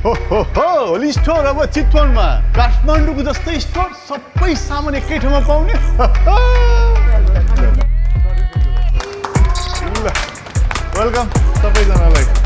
Olizz store अब चितवनमा काठमाडौँको जस्तै स्टोर सबै सामान एकै ठाउँमा पाउने वेलकम सबैजनालाई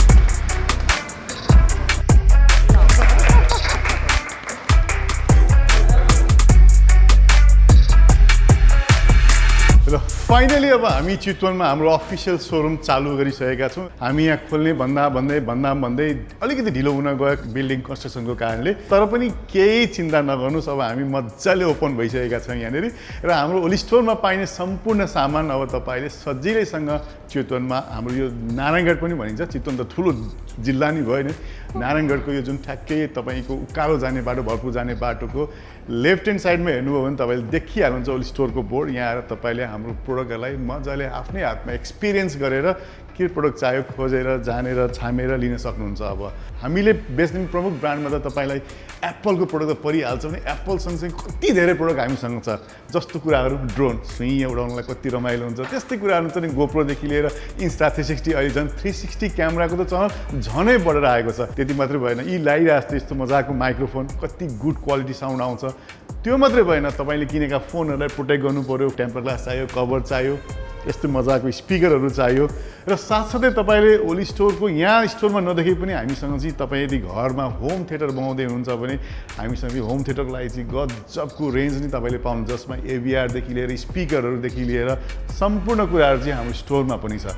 ल फाइनली अब हामी चितवनमा हाम्रो अफिसियल सोरुम चालु गरिसकेका छौँ हामी यहाँ खोल्ने भन्दै अलिकति ढिलो हुन गयो बिल्डिङ कन्स्ट्रक्सनको कारणले तर पनि केही चिन्ता नगर्नुहोस् अब हामी मजाले ओपन भइसकेका छौँ यहाँनिर र हाम्रो ओलिज स्टोरमा पाइने सम्पूर्ण सामान अब तपाईँले सजिलैसँग चितवनमा हाम्रो यो नारायणगढ पनि भनिन्छ चितवन त ठुलो जिल्ला नै भयो नि नारायणगढको यो जुन ठ्याक्कै तपाईँको उकालो जाने बाटो भरपुर जाने बाटोको लेफ्ट ह्यान्ड साइडमा हेर्नुभयो भने तपाईँले देखिहाल्नुहुन्छ ओलिज स्टोरको बोर्ड यहाँ आएर तपाईँले हाम्रो प्रोडक्टहरूलाई मजाले आफ्नै हातमा एक्सपिरियन्स गरेर के प्रोडक्ट चाहियो खोजेर जानेर छामेर लिन सक्नुहुन्छ अब हामीले बेच्ने प्रमुख ब्रान्डमा त तपाईँलाई एप्पलको प्रोडक्ट त परिहाल्छ भने एप्पल सँगसँगै कति धेरै प्रोडक्ट हामीसँग छ जस्तो कुराहरू ड्रोन सुइँ उडाउनलाई कति रमाइलो हुन्छ त्यस्तै कुराहरू चाहिँ गोप्रोदेखि लिएर इन्स्टा 360 अहिले झन् 360 क्यामेराको त चलन झनै बढेर आएको छ त्यति मात्रै भएन यी लागिरहेको यस्तो मजाको माइक्रोफोन कति गुड क्वालिटी साउन्ड आउँछ त्यो मात्रै भएन तपाईँले किनेका फोनहरूलाई प्रोटेक्ट गर्नु पर्यो टेम्पर ग्लास चाहियो कभर चाहियो यस्तो मजाको स्पिकरहरू चाहियो र साथसाथै तपाईँले ओलिज स्टोरको यहाँ स्टोरमा नदेखे पनि हामीसँग चाहिँ तपाईँ यदि घरमा होम थिएटर बनाउँदै हुनुहुन्छ भने हामीसँग होम थिएटरको लागि चाहिँ गजबको रेन्ज नै तपाईँले पाउनुहुन्छ जसमा एभिआरदेखि लिएर स्पिकरहरूदेखि लिएर सम्पूर्ण कुराहरू चाहिँ हाम्रो स्टोरमा पनि छ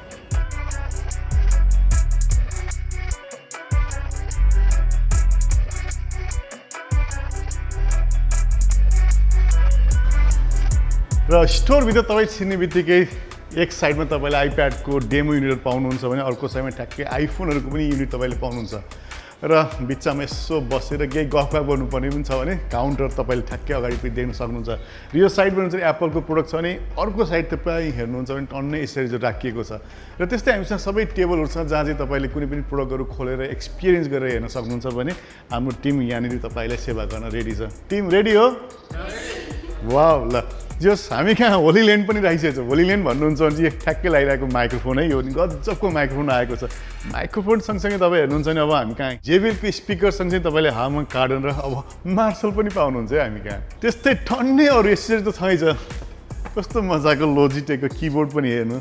र स्टोरभित्र तपाईँ छिर्ने बित्तिकै एक साइडमा तपाईँले आइप्याडको डेमो युनिटहरू पाउनुहुन्छ भने अर्को साइडमा ठ्याक्कै आइफोनहरूको पनि युनिट तपाईँले पाउनुहुन्छ र बिचमा यसो बसेर केही गफ गर्नुपर्ने पनि छ भने काउन्टर तपाईँले ठ्याक्कै अगाडि पनि देख्न सक्नुहुन्छ र यो साइडमा चाहिँ एप्पलको प्रोडक्ट छ भने अर्को साइड तपाईँ हेर्नुहुन्छ भने टन्नै यसरी राखिएको छ र त्यस्तै हामीसँग सबै टेबलहरू छ जहाँ चाहिँ तपाईँले कुनै पनि प्रोडक्टहरू खोलेर एक्सपिरियन्स गरेर हेर्न सक्नुहुन्छ भने हाम्रो टिम यहाँनिर तपाईँलाई सेवा गर्न रेडी छ टिम रेडी हो वाउ ल जस हामी कहाँ होली ल्यान्ड पनि राखिसकेको छ होली ल्यान्ड भन्नुहुन्छ भने चाहिँ ठ्याक्कै लगाइरहेको माइक्रोफोन है यो गजबको माइक्रोफोन आएको छ माइक्रोफोन सँगसँगै तपाईँ हेर्नुहुन्छ भने अब हामी कहाँ जेबिएलको स्पिकर सँगसँगै तपाईँले हार्मोन कार्डन र अब मार्शल पनि पाउनुहुन्छ है हामी कहाँ त्यस्तै ठन्नै अरू यसरी त छैछ कस्तो मजाको लोजिटेकको किबोर्ड पनि हेर्नु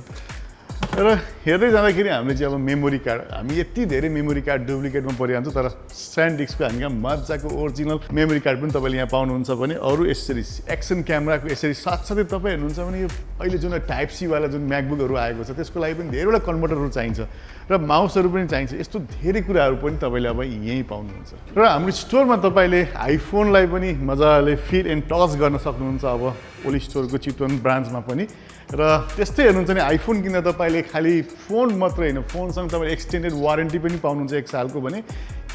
र हेर्दै जाँदाखेरि हामीले चाहिँ अब मेमोरी कार्ड हामी यति धेरै मेमोरी कार्ड डुप्लिकेटमा परिहाल्छ तर स्यान्डिस्कको हामी कहाँ मजाको ओरिजिनल मेमोरी कार्ड पनि तपाईँले यहाँ पाउनुहुन्छ भने अरू यसरी एक्सन क्यामेराको यसरी साथसाथै तपाईँ हेर्नुहुन्छ भने यो अहिले जुन टाइप सीवाला जुन म्याकबुकहरू आएको छ त्यसको लागि पनि धेरैवटा कन्भर्टरहरू चाहिन्छ र माउसहरू पनि चाहिन्छ यस्तो धेरै कुराहरू पनि तपाईँले अब यहीँ पाउनुहुन्छ र हाम्रो स्टोरमा तपाईँले आइफोनलाई पनि मजाले फिल एन्ड टच गर्न सक्नुहुन्छ अब ओलिज स्टोरको चितवन ब्रान्चमा पनि र त्यस्तै हेर्नुहुन्छ भने आइफोन किन्दा तपाईँले खालि फोन मात्रै होइन फोनसँग तपाईँले एक्सटेन्डेड वारेन्टी पनि पाउनुहुन्छ 1 सालको भने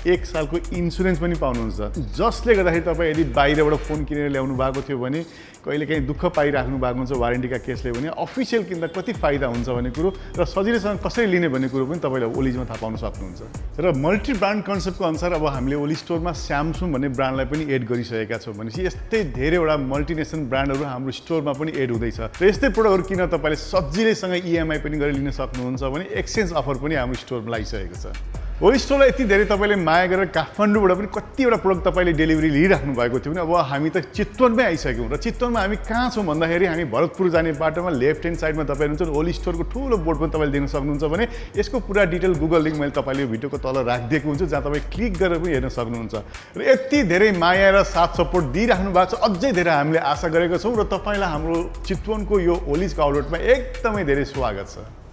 1 सालको इन्सुरेन्स पनि पाउनुहुन्छ जसले गर्दाखेरि तपाईँ यदि बाहिरबाट फोन किनेर ल्याउनु भएको थियो भने कहिलेकाहीँ दुःख पाइराख्नु भएको हुन्छ वारेन्टीका केसले भने अफिसियल किन्दा कति फाइदा हुन्छ भन्ने कुरो र सजिलैसँग कसरी लिने भन्ने कुरो पनि तपाईँले ओलिजमा थाहा पाउन सक्नुहुन्छ र मल्टी ब्रान्ड कन्सेप्टको अनुसार अब हामीले ओलिज स्टोरमा स्यामसुङ भन्ने ब्रान्डलाई पनि एड गरिसकेका छौँ भनेपछि यस्तै धेरैवटा मल्टिनेसनल ब्रान्डहरू हाम्रो स्टोरमा पनि एड हुँदैछ र यस्तै प्रोडक्टहरू किन तपाईँले सजिलैसँग इएमआई पनि गरेर लिन सक्नुहुन्छ भने एक्सचेन्ज अफर पनि हाम्रो स्टोरमा लागिसकेको छ ओलिज स्टोरलाई यति धेरै तपाईँले माया गरेर काठमाडौँबाट पनि कतिवटा प्रोडक्ट तपाईँले डेलिभरी लिइराख्नु भएको थियो भने अब हामी त चितवनमै आइसक्यौँ र चितवनमा हामी कहाँ छौँ भन्दाखेरि हामी भरतपुर जाने बाटोमा लेफ्ट ह्यान्ड साइडमा तपाईँ हुनुहुन्छ ओलिज स्टोरको ठुलो बोर्ड पनि तपाईँले देख्न सक्नुहुन्छ भने यसको पुरा डिटेल गुगल लिङ्क मैले तपाईँले भिडियोको तल राखिदिएको हुन्छु जहाँ तपाईँ क्लिक गरेर पनि हेर्न सक्नुहुन्छ र यति धेरै माया र साथ सपोर्ट दिइराख्नु भएको छ अझै धेरै हामीले आशा गरेका छौँ र तपाईँलाई हाम्रो चितवनको यो ओलिजको आउटलेटमा एकदमै धेरै स्वागत छ